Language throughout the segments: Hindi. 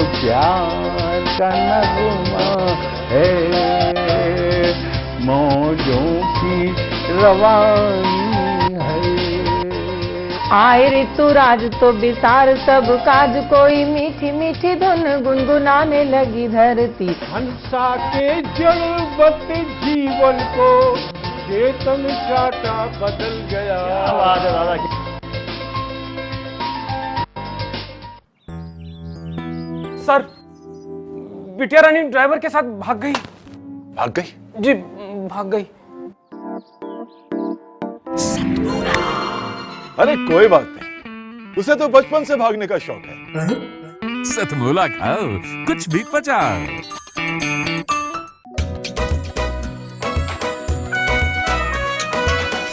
प्यार का नगमा है, मौजों की रवानी है। आए ऋतुराज तो बिसार सब काज, कोई मीठी मीठी धुन गुनगुनाने लगी धरती। हंसा के जड़वत जीवन को चेतन चाटा बदल गया। आवाज है दादा की। सर, बिटिया रानी ड्राइवर के साथ भाग गई। भाग गई? जी, भाग गई। अरे कोई बात नहीं, उसे तो बचपन से भागने का शौक है। सतमोला खाओ, कुछ भी पचाओ।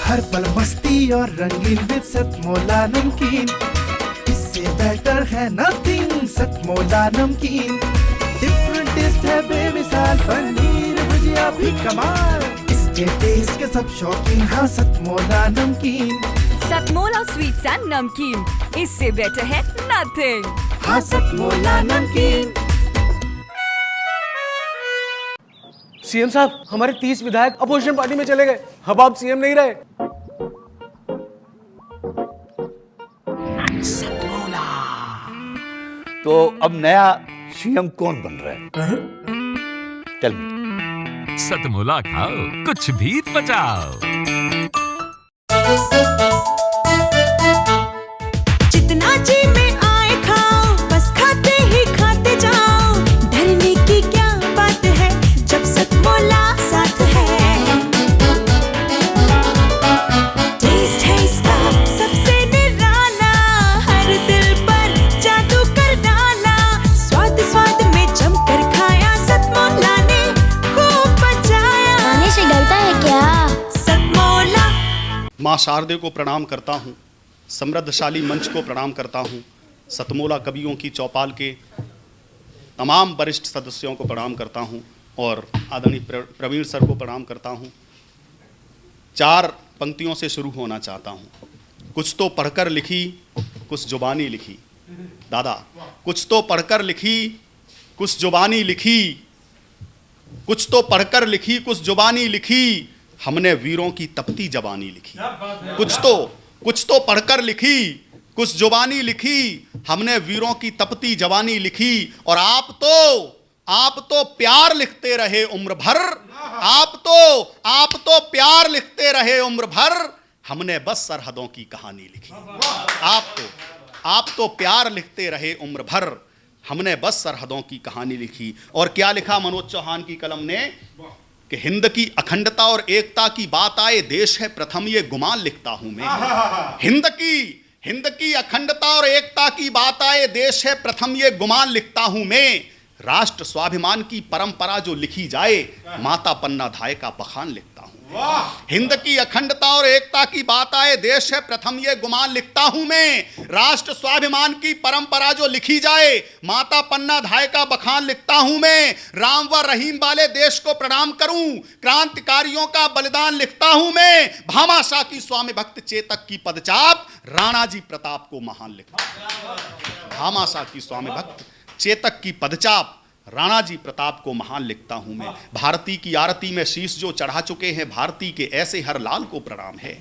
हर पल मस्ती और रंगीन विद सतमोला नमकीन, इससे बेटर है नथिंग। सतमोला नमकीन डिफरेंट टेस्ट है बेमिसाल, पनीर भुजिया भी कमाल, इसके टेस्ट के सब शौकीन। हाँ सतमोला नमकीन, सतमोला स्वीट्स एंड नमकीन, इससे बेटर है नथिंग। हाँ सतमोला नमकीन। सीएम साहब, हमारे 30 विधायक अपोजिशन पार्टी में चले गए। अब आप सीएम नहीं रहे। तो अब नया सीएम कौन बन रहा है? Tell me. सतमोला खाओ, कुछ भी पचाओ। जितना जी में आए खाओ, बस खाते ही खाते जाओ। डरने की क्या बात है जब सतमोला साथ है। टेस्ट है इसका सबसे निराला, हर दिल पर जादू कर डाला। स्वाद स्वाद में जमकर खाया, सतमोला ने खूब बचाया। खाने से गलता है क्या? सतमोला। माँ शारदे को प्रणाम करता हूँ, समृद्धशाली मंच को प्रणाम करता हूँ, सतमोला कवियों की चौपाल के तमाम वरिष्ठ सदस्यों को प्रणाम करता हूँ और आदरणीय प्रवीण सर को प्रणाम करता हूँ। 4 पंक्तियों से शुरू होना चाहता हूँ। कुछ तो पढ़कर लिखी, कुछ जुबानी लिखी। दादा, कुछ तो पढ़कर लिखी, कुछ जुबानी लिखी। कुछ तो पढ़कर लिखी, कुछ जुबानी लिखी, हमने वीरों की तपती जबानी लिखी। कुछ तो पढ़कर लिखी, कुछ जुबानी लिखी, हमने वीरों की तपती जवानी लिखी। और आप तो प्यार लिखते रहे उम्र भर। आप तो प्यार लिखते रहे उम्र भर, हमने बस सरहदों की कहानी लिखी। आप तो प्यार लिखते रहे उम्र भर, हमने बस सरहदों की कहानी लिखी। और क्या लिखा मनोज चौहान की कलम ने कि हिंद की अखंडता और एकता की बात आए, देश है प्रथम ये गुमान लिखता हूं मैं। हिंद की अखंडता और एकता की बात आए, देश है प्रथम ये गुमान लिखता हूं मैं। राष्ट्र स्वाभिमान की परंपरा जो लिखी जाए, माता पन्ना धाय का बखान लिखता हूं। हिंद की अखंडता और एकता की बात आए, देश है प्रथम ये गुमान लिखता हूं मैं। राष्ट्र स्वाभिमान की परंपरा जो लिखी जाए, माता पन्ना धाय का बखान लिखता हूं मैं। राम व रहीम वाले देश को प्रणाम करूं, क्रांतिकारियों का बलिदान लिखता हूं मैं। भामाशाह की स्वामी भक्त चेतक की पदचाप, राणा जी प्रताप को महान लिखता हूं। भामाशाह की स्वामी भक्त चेतक की पदचाप, राणा जी प्रताप को महान लिखता हूं मैं। भारती की आरती में शीश जो चढ़ा चुके हैं, भारती के ऐसे हर लाल को प्रणाम है।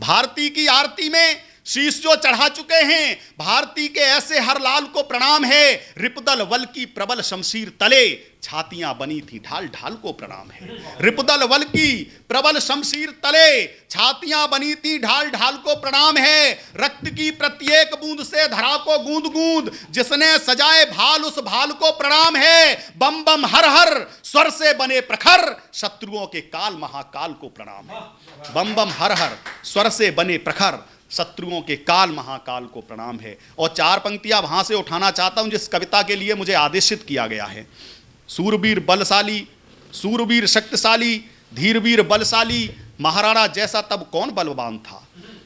भारती की आरती में शीश जो चढ़ा चुके हैं, भारती के ऐसे हर लाल को प्रणाम है। रिपुदल वल की प्रबल शमशीर तले, छातियां बनी थी ढाल ढाल को प्रणाम है। रिपुदल वल की प्रबल शमशीर तले, छातियां बनी थी ढाल ढाल को प्रणाम है। रक्त की प्रत्येक बूंद से धरा को गूंद गूंद, जिसने सजाए भाल उस भाल को प्रणाम है। बम बम हर हर स्वर से बने प्रखर, शत्रुओं के काल महाकाल को प्रणाम है। बम बम हर हर स्वर से बने प्रखर, शत्रुओं के काल महाकाल को प्रणाम है। और 4 पंक्तियां वहां से उठाना चाहता हूं जिस कविता के लिए मुझे आदेशित किया गया है। सूरवीर बलशाली, सूरवीर शक्तिशाली, धीरवीर बलशाली, महाराणा जैसा तब कौन बलवान था।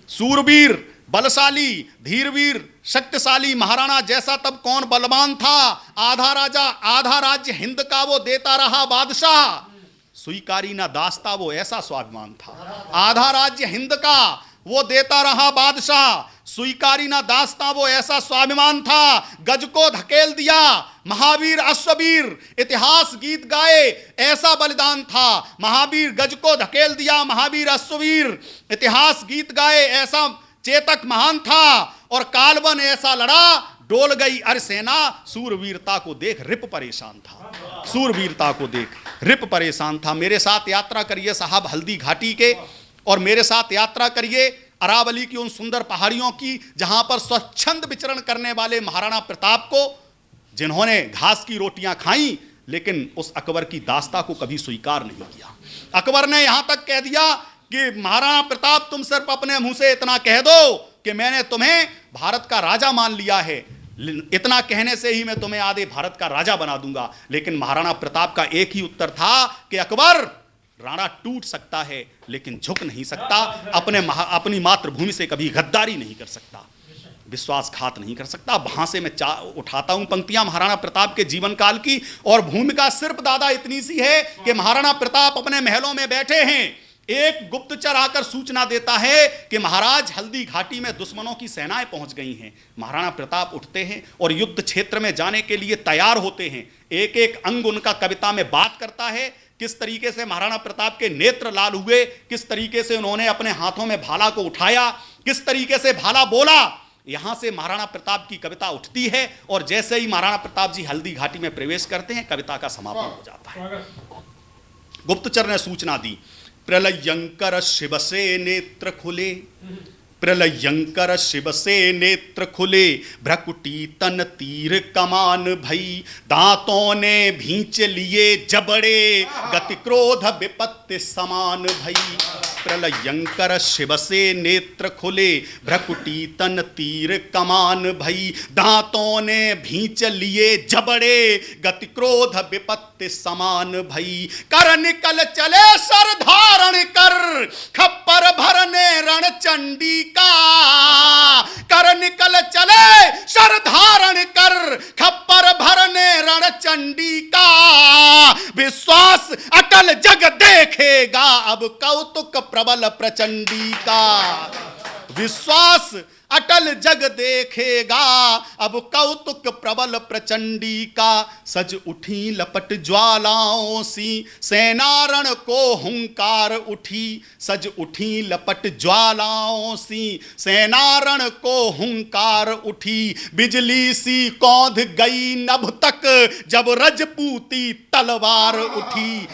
सूरवीर बलशाली, धीरवीर शक्तिशाली, महाराणा जैसा तब कौन बलवान था। आधा राजा आधा राज्य हिंद का वो देता रहा बादशाह। स्वीकारी ना दास्ता वो ऐसा स्वाभिमान था। आधा राज्य हिंद का वो देता रहा बादशाह, स्वीकारी ना दास्ता वो ऐसा स्वाभिमान था। गज को धकेल दिया महावीर अश्ववीर, इतिहास गीत गाए ऐसा बलिदान था। महावीर गज को धकेल दिया महावीर अश्ववीर, इतिहास गीत गाए ऐसा चेतक महान था। और कालबन ऐसा लड़ा डोल गई अरसेना, सूरवीरता को देख रिप परेशान था। सूरवीरता को देख रिप परेशान था। मेरे साथ यात्रा करिए साहब हल्दी घाटी के, और मेरे साथ यात्रा करिए अरावली की उन सुंदर पहाड़ियों की, जहां पर स्वच्छंद विचरण करने वाले महाराणा प्रताप को, जिन्होंने घास की रोटियां खाई लेकिन उस अकबर की दास्ता को कभी स्वीकार नहीं किया। अकबर ने यहां तक कह दिया कि महाराणा प्रताप तुम सिर्फ अपने मुंह से इतना कह दो कि मैंने तुम्हें भारत का राजा मान लिया है, इतना कहने से ही मैं तुम्हें आधे भारत का राजा बना दूंगा। लेकिन महाराणा प्रताप का एक ही उत्तर था कि अकबर, राणा टूट सकता है लेकिन झुक नहीं सकता, अपनी मातृभूमि से कभी गद्दारी नहीं कर सकता, विश्वासघात नहीं कर सकता। वहां से मैं उठाता हूं पंक्तियां महाराणा प्रताप के जीवन काल की, और भूमिका सिर्फ दादा इतनी सी है कि महाराणा प्रताप अपने महलों में बैठे हैं, एक गुप्तचर आकर सूचना देता है कि महाराज हल्दी घाटी में दुश्मनों की सेनाएं पहुंच गई हैं। महाराणा प्रताप उठते हैं और युद्ध क्षेत्र में जाने के लिए तैयार होते हैं। एक एक अंग उनका कविता में बात करता है, किस तरीके से महाराणा प्रताप के नेत्र लाल हुए, किस तरीके से उन्होंने अपने हाथों में भाला को उठाया, किस तरीके से भाला बोला। यहां से महाराणा प्रताप की कविता उठती है, और जैसे ही महाराणा प्रताप जी हल्दी घाटी में प्रवेश करते हैं कविता का समापन हो जाता है। गुप्तचर ने सूचना दी, प्रलयंकर शिव से नेत्र खुले, प्रलयंकर शिव से नेत्र खुले, भ्रकुटी तन तीर कमान भई, दांतों ने भींच लिए जबड़े, गति क्रोध विपत्ति समान भई। प्रलयंकर शिव से नेत्र खुले, भ्रकुटी तन तीर कमान भई, दांतों ने भींच लिए जबड़े, गति क्रोध विपत्ति समान भई। कर निकल चले सर धारण कर, खप्पर भरने रण चंडी का, कर निकल चले सर धारण कर, खप्पर भरने रण चंडी का। विश्वास अटल जग देखेगा अब कौतुक प्रबल प्रचंडी का, विश्वास अटल जग देखेगा अब कौतुक प्रबल प्रचंडी का। सज उठी लपट ज्वालाओं सी, सेनारण को हुंकार उठी, सज उठी लपट ज्वालाओं सी, सेनारण को हुंकार उठी। बिजली सी कौंध गई नभ तक, जब रजपूती तलवार उठी,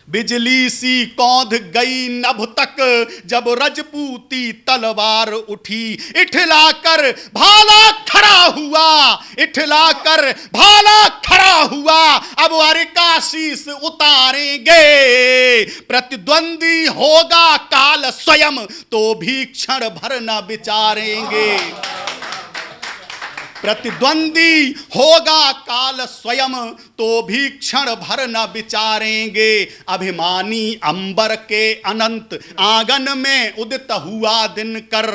बिजली सी कौंध गई नभ तक, जब रजपूती तलवार उठी। इठलाकर भाला खड़ा हुआ, इठलाकर भाला खड़ा हुआ, अब अर्का शीस उतारेंगे। प्रतिद्वंदी होगा काल स्वयं, तो भी क्षण भर न विचारेंगे। प्रतिद्वंदी होगा काल स्वयं, तो भी क्षण भर न विचारेंगे। अभिमानी अंबर के अनंत आंगन में उदित हुआ दिनकर,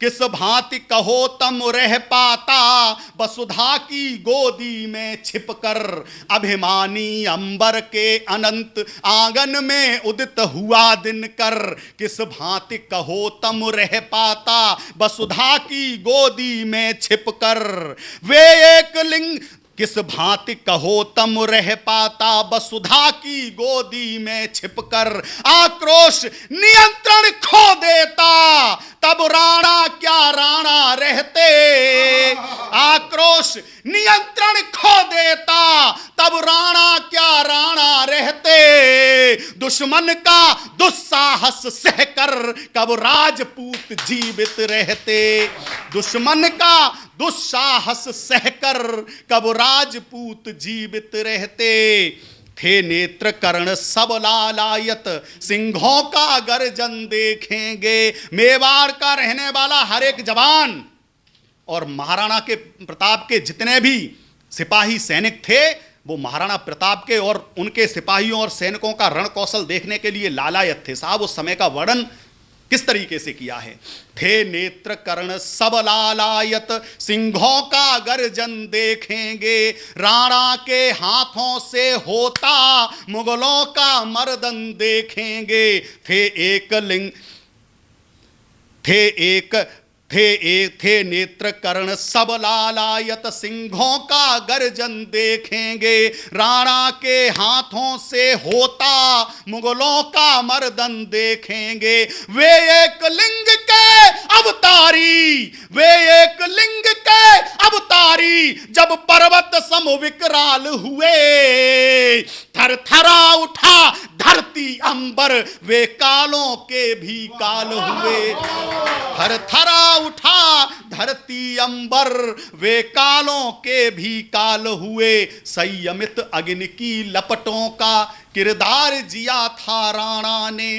किस भांति कहो तम रह पाता वसुधा की गोदी में छिपकर। अभिमानी अंबर के अनंत आंगन में उदित हुआ दिनकर, किस भांति कहो तम रह पाता वसुधा की गोदी में छिपकर। वे एक लिंग किस भांति कहो तम रह पाता वसुधा की गोदी में छिपकर। आक्रोश नियंत्रण खो देता, तब राणा क्या राणा रहते। आक्रोश नियंत्रण खो देता, तब राणा क्या राणा रहते। दुश्मन का दुस्साहस सहकर कब राजपूत जीवित रहते। दुश्मन का दुस्साहस सहकर कब राजपूत जीवित रहते। थे नेत्र कर्ण सब लालायत, सिंहों का गर्जन देखेंगे। मेवाड़ का रहने वाला हर एक जवान और महाराणा के प्रताप के जितने भी सिपाही सैनिक थे, वो महाराणा प्रताप के और उनके सिपाहियों और सैनिकों का रण कौशल देखने के लिए लालायत थे। साहब उस समय का वर्णन किस तरीके से किया है। थे नेत्र कर्ण सब लालायत, सिंहों का गर्जन देखेंगे, राणा के हाथों से होता मुगलों का मर्दन देखेंगे। थे नेत्र कर्ण सब लालायत, सिंहों का गर्जन देखेंगे, राणा के हाथों से होता मुगलों का मर्दन देखेंगे। वे एक लिंग के अवतारी, वे एक लिंग के अवतारी, जब पर्वत सम विकराल हुए, थर थरा उठा धरती अंबर, वे कालों के भी काल हुए। थर थरा उठा धरती अंबर, वे कालों के भी काल हुए। संयमित अग्नि की लपटों का किरदार जिया था राणा ने,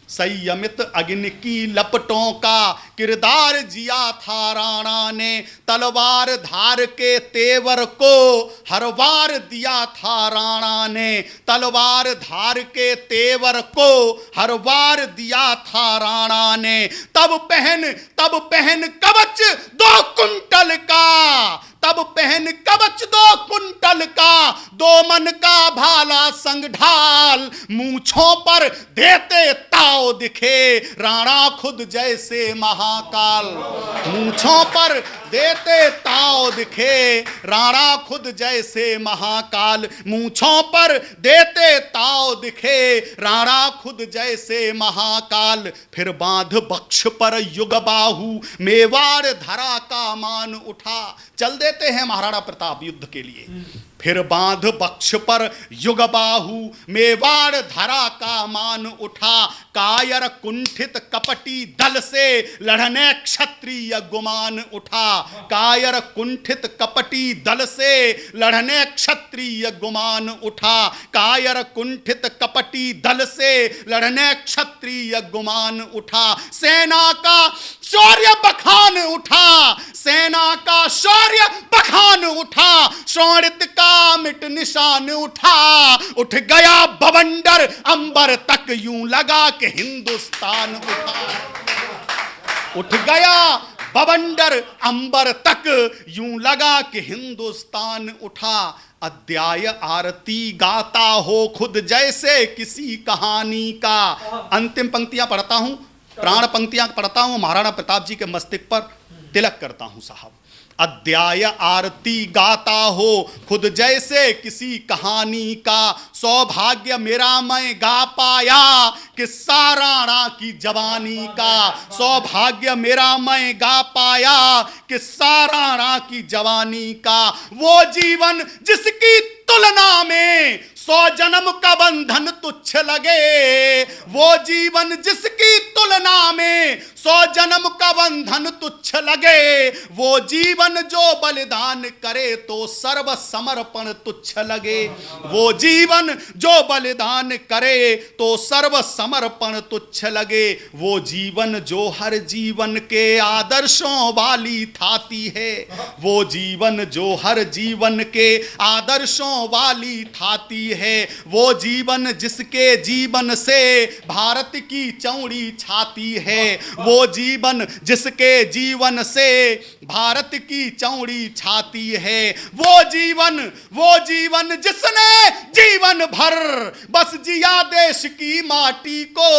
संयमित अग्नि की लपटों का किरदार जिया था राणा ने। तलवार धार के तेवर को हर वार दिया था राणा ने, तलवार धार के तेवर को हर वार दिया था राणा ने। तब पहन कवच 2 कुंटल का, तब पहन कवच 2 कुंटल का, 2 मन का भाला संग ढाल, मूंछों पर देते ताव दिखे, राणा खुद जैसे महाकाल। मूंछों पर देते ताव दिखे, राणा खुद जैसे महाकाल। मूंछों पर देते ताव दिखे, राणा खुद जैसे महाकाल। फिर बांध बक्ष पर युग बाहु, मेवाड़ धरा का मान उठा। चल देते हैं महाराणा प्रताप युद्ध के लिए। फिर बांध बक्ष पर युग बाहु, मेवाड़ धरा का मान उठा। कायर कुंठित कपटी दल से लड़ने क्षत्रिय गुमान उठा। कायर कुंठित कपटी दल से लड़ने क्षत्रिय गुमान उठा। कायर कुंठित कपटी दल से लड़ने क्षत्रिय गुमान उठा। सेना का शौर्य बखान उठा, सेना का शौर्य बखान उठा। शोणित का मिट निशान उठा, उठ गया बवंडर अंबर तक, यूं लगा कि हिंदुस्तान उठा। उठ गया बवंडर अंबर तक, यूं लगा कि हिंदुस्तान उठा। अध्याय आरती गाता हो खुद जैसे किसी कहानी का। अंतिम पंक्तियां पढ़ता हूं, प्राण पंक्तियां पढ़ता हूं, महाराणा प्रताप जी के मस्तिष्क पर तिलक करता हूं साहब। अध्याय आरती गाता हो खुद जैसे किसी कहानी का, सौभाग्य मेरा मैं गा पाया किस्सा राणा की जवानी का। सौभाग्य मेरा मैं गा पाया किस्सा राणा की जवानी का। वो जीवन जिसकी तुलना में 100 जन्म का बंधन तुच्छ लगे, वो जीवन जिसकी तुलना में 100 जन्म का बंधन तुच्छ लगे। वो जीवन जो बलिदान करे तो सर्व समर्पण तुच्छ लगे। वो जीवन जो बलिदान करे तो सर्व समर्पण तुच्छ लगे। वो जीवन जो हर जीवन के आदर्शों वाली थाती है। वो जीवन जो हर जीवन के आदर्शों वाली थाती है। वो जीवन जिसके जीवन से भारत की चौड़ी छाती है। वो जीवन जिसके जीवन से भारत की चौड़ी छाती है। वो जीवन जिसने जीवन भर बस जिया देश की माटी को।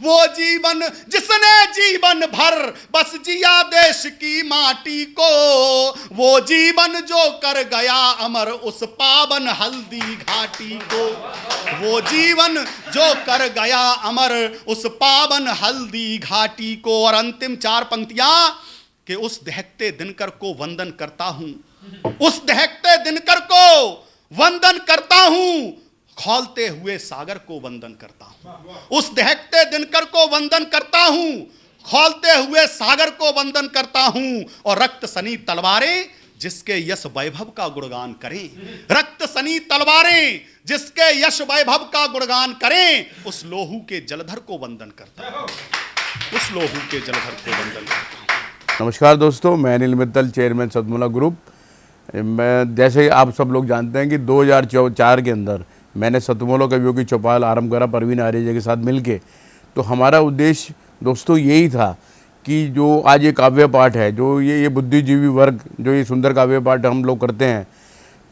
वो जीवन जिसने जीवन भर बस जिया देश की माटी को। वो जीवन जो कर गया अमर उस पावन हल्दी घाटी को। वो जीवन जो कर गया अमर उस पावन हल्दी घाटी को। और अंतिम 4 पंक्तियां कि उस दहकते दिनकर को वंदन करता हूं, उस दहकते दिनकर को वंदन करता हूं, खौलते हुए सागर को वंदन करता हूं। उस दहकते दिनकर को वंदन करता हूं, खौलते हुए सागर को वंदन करता हूं। और रक्त सनी तलवारें जिसके यश वैभव का गुणगान करें। रक्त सनी तलवारें जिसके यश वैभव का गुणगान करें, उस लोहू के जलधर को वंदन करता हूं। उस लोहू के जलधर को वंदन करता हूं। नमस्कार दोस्तों, मैं अनिल मित्तल, चेयरमैन सतमोला ग्रुप। मैं जैसे आप सब लोग जानते हैं कि 2004 के अंदर मैंने सतमोला कवियों की चौपाल आरंभ करा परवीन आर्य जी के साथ मिलके। तो हमारा उद्देश्य दोस्तों यही था कि जो आज ये काव्य पाठ है, जो ये बुद्धिजीवी वर्ग जो ये सुंदर काव्य पाठ हम लोग करते हैं,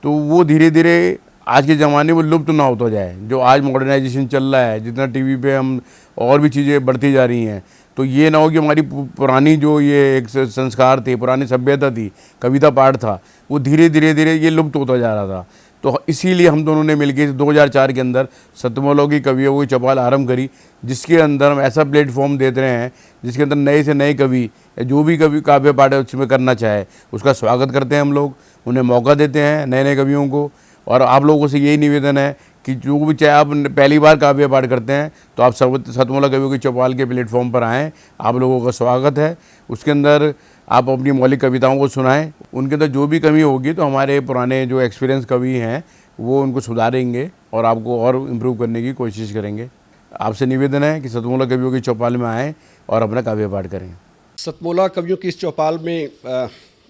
तो वो धीरे धीरे आज के ज़माने में लुप्त ना होता जाए। जो आज मॉडर्नाइजेशन चल रहा है, जितना टीवी पे हम और भी चीज़ें बढ़ती जा रही हैं, तो ये ना हो कि हमारी पुरानी जो ये एक संस्कार थे, पुरानी सभ्यता थी, कविता पाठ था, वो धीरे धीरे ये लुप्त होता जा रहा था। तो इसीलिए हम दोनों ने मिलकर 2004 के अंदर सतमोला की कवियों की चौपाल आरंभ करी, जिसके अंदर हम ऐसा प्लेटफॉर्म देते रहे हैं जिसके अंदर नए से नए कवि जो भी कवि काव्य पाठ है उसमें करना चाहे उसका स्वागत करते हैं हम लोग, उन्हें मौका देते हैं नए नए कवियों को। और आप लोगों से यही निवेदन है कि जो भी चाहे आप पहली बार काव्य पाठ करते हैं तो आप सतमोला कवियों की चौपाल के प्लेटफॉर्म पर आएँ, आप लोगों का स्वागत है। उसके अंदर आप अपनी मौलिक कविताओं को सुनाएं, उनके अंदर जो भी कमी होगी तो हमारे पुराने जो एक्सपीरियंस कवि हैं वो उनको सुधारेंगे और आपको और इम्प्रूव करने की कोशिश करेंगे। आपसे निवेदन है कि सतमोला कवियों की चौपाल में आएँ और अपना काव्य पाठ करें। सतमोला कवियों की इस चौपाल में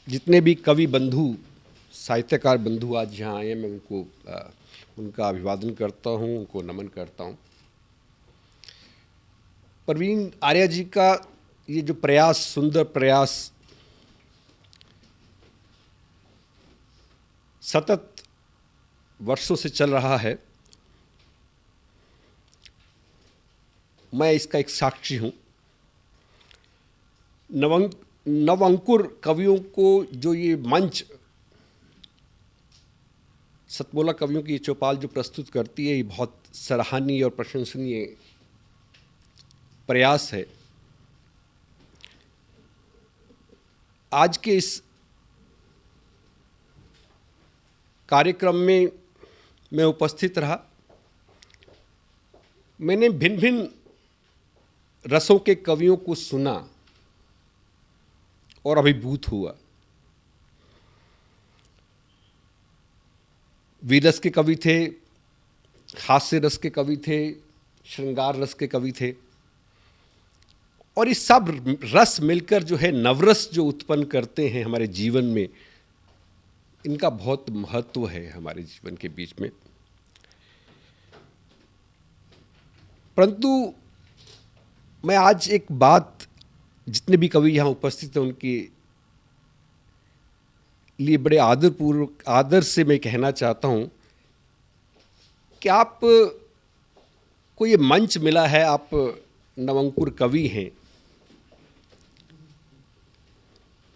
जितने भी कवि बंधु, साहित्यकार बंधु आज यहाँ आए हैं, मैं उनका अभिवादन करता हूँ, उनको नमन करता हूँ। प्रवीण आर्या जी का ये जो प्रयास, सुंदर प्रयास, सतत वर्षों से चल रहा है, मैं इसका एक साक्षी हूँ। नवअंकुर कवियों को जो ये मंच सतमोला कवियों की चौपाल जो प्रस्तुत करती है, ये बहुत सराहनीय और प्रशंसनीय प्रयास है। आज के इस कार्यक्रम में मैं उपस्थित रहा। मैंने भिन्न भिन्न रसों के कवियों को सुना और अभिभूत हुआ। वीर रस के कवि थे, हास्य रस के कवि थे, श्रृंगार रस के कवि थे, और ये सब रस मिलकर जो है नवरस जो उत्पन्न करते हैं हमारे जीवन में, इनका बहुत महत्व है हमारे जीवन के बीच में। परंतु मैं आज एक बात जितने भी कवि यहाँ उपस्थित हैं उनके लिए बड़े आदर से मैं कहना चाहता हूँ कि आप को ये मंच मिला है, आप नवअंकुर कवि हैं,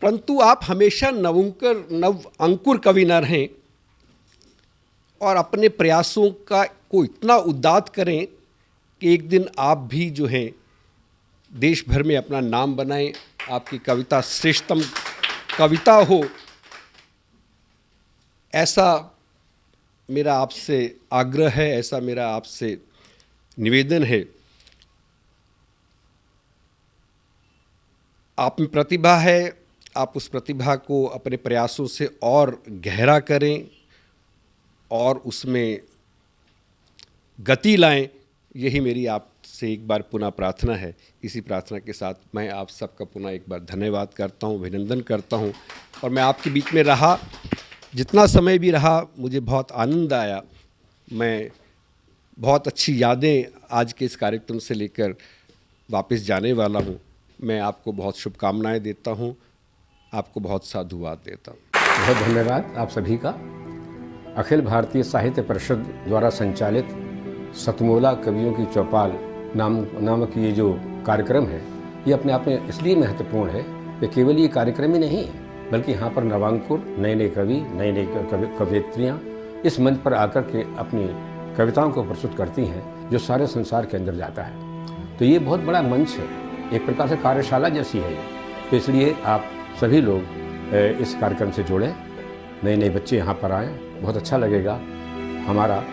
परंतु आप हमेशा नव अंकुर कवि न रहें और अपने प्रयासों को इतना उद्दात करें कि एक दिन आप भी जो है देश भर में अपना नाम बनाएं, आपकी कविता श्रेष्ठतम कविता हो, ऐसा मेरा आपसे आग्रह है, ऐसा मेरा आपसे निवेदन है। आप में प्रतिभा है, आप उस प्रतिभा को अपने प्रयासों से और गहरा करें और उसमें गति लाएं, यही मेरी आपसे एक बार पुनः प्रार्थना है। इसी प्रार्थना के साथ मैं आप सबका पुनः एक बार धन्यवाद करता हूं, अभिनंदन करता हूं। और मैं आपके बीच में रहा, जितना समय भी रहा, मुझे बहुत आनंद आया। मैं बहुत अच्छी यादें आज के इस कार्यक्रम से लेकर वापस जाने वाला हूं। मैं आपको बहुत शुभकामनाएं देता हूं, आपको बहुत साधुवाद देता हूं। बहुत धन्यवाद आप सभी का। अखिल भारतीय साहित्य परिषद द्वारा संचालित सतमोला कवियों की चौपाल नामक ये जो कार्यक्रम है, ये अपने आप में इसलिए महत्वपूर्ण है कि केवल ये कार्यक्रम ही नहीं है, बल्कि यहाँ पर नवांकुर, नए नए कवि, नई नई कवयित्रियाँ इस मंच पर आकर के अपनी कविताओं को प्रस्तुत करती हैं, जो सारे संसार के अंदर जाता है। तो ये बहुत बड़ा मंच है, एक प्रकार से कार्यशाला जैसी है ये। तो इसलिए आप सभी लोग इस कार्यक्रम से जुड़ें, नए नए बच्चे यहाँ पर आएँ, बहुत अच्छा लगेगा। हमारा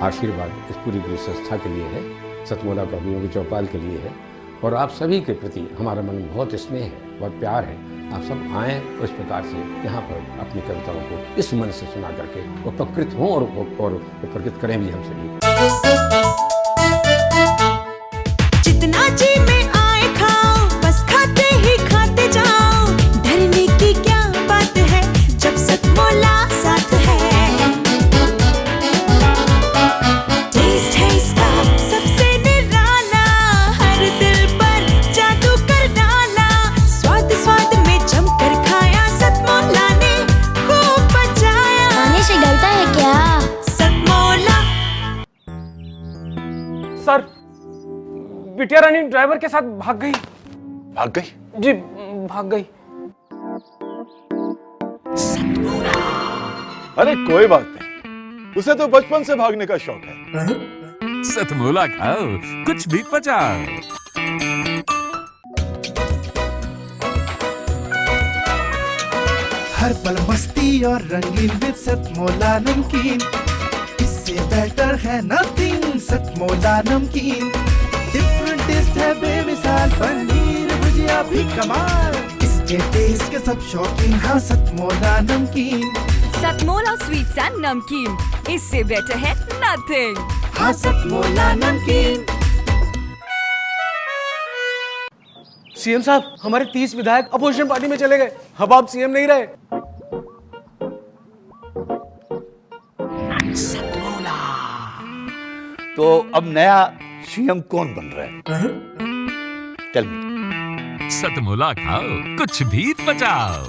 आशीर्वाद इस पूरी संस्था के लिए है, सतमोला कवियों की चौपाल के लिए है, और आप सभी के प्रति हमारा मन बहुत स्नेह है, बहुत प्यार है। आप सब आएँ उस प्रकार से यहाँ पर अपनी कविताओं को इस मन से सुना करके उपकृत हों और उपकृत करें भी हम सभी। जितना जी में आए खाओ, बस खाते ही खाते जाओ, डरने की क्या बात है जब सतमोला साथ है। टेस्ट है इसका सबसे निराला, हर सर, बिटिया रानी ड्राइवर के साथ भाग गई। भाग गई? जी, भाग गई। अरे कोई बात नहीं, उसे तो बचपन से भागने का शौक है। सतमोला खाओ, कुछ भी पचाओ। हर पल मस्ती और रंगीन विद सतमोला नमकीन, इससे बेटर है नथिंग। सतमोला नमकीन, डिफरेंट टेस्ट है बेमिसाल, पनीर भुजिया भी कमाल, इसके टेस्ट के सब शौकीन। हाँ सतमोला नमकीन, सतमोला स्वीट्स एंड नमकीन, इससे बेटर है नथिंग। हाँ सतमोला नमकीन। सीएम साहब, हमारे 30 विधायक अपोजिशन पार्टी में चले गए। अब आप सीएम नहीं रहे। तो अब नया सीएम कौन बन रहा है? Tell me. सतमोला खाओ, कुछ भी पचाओ।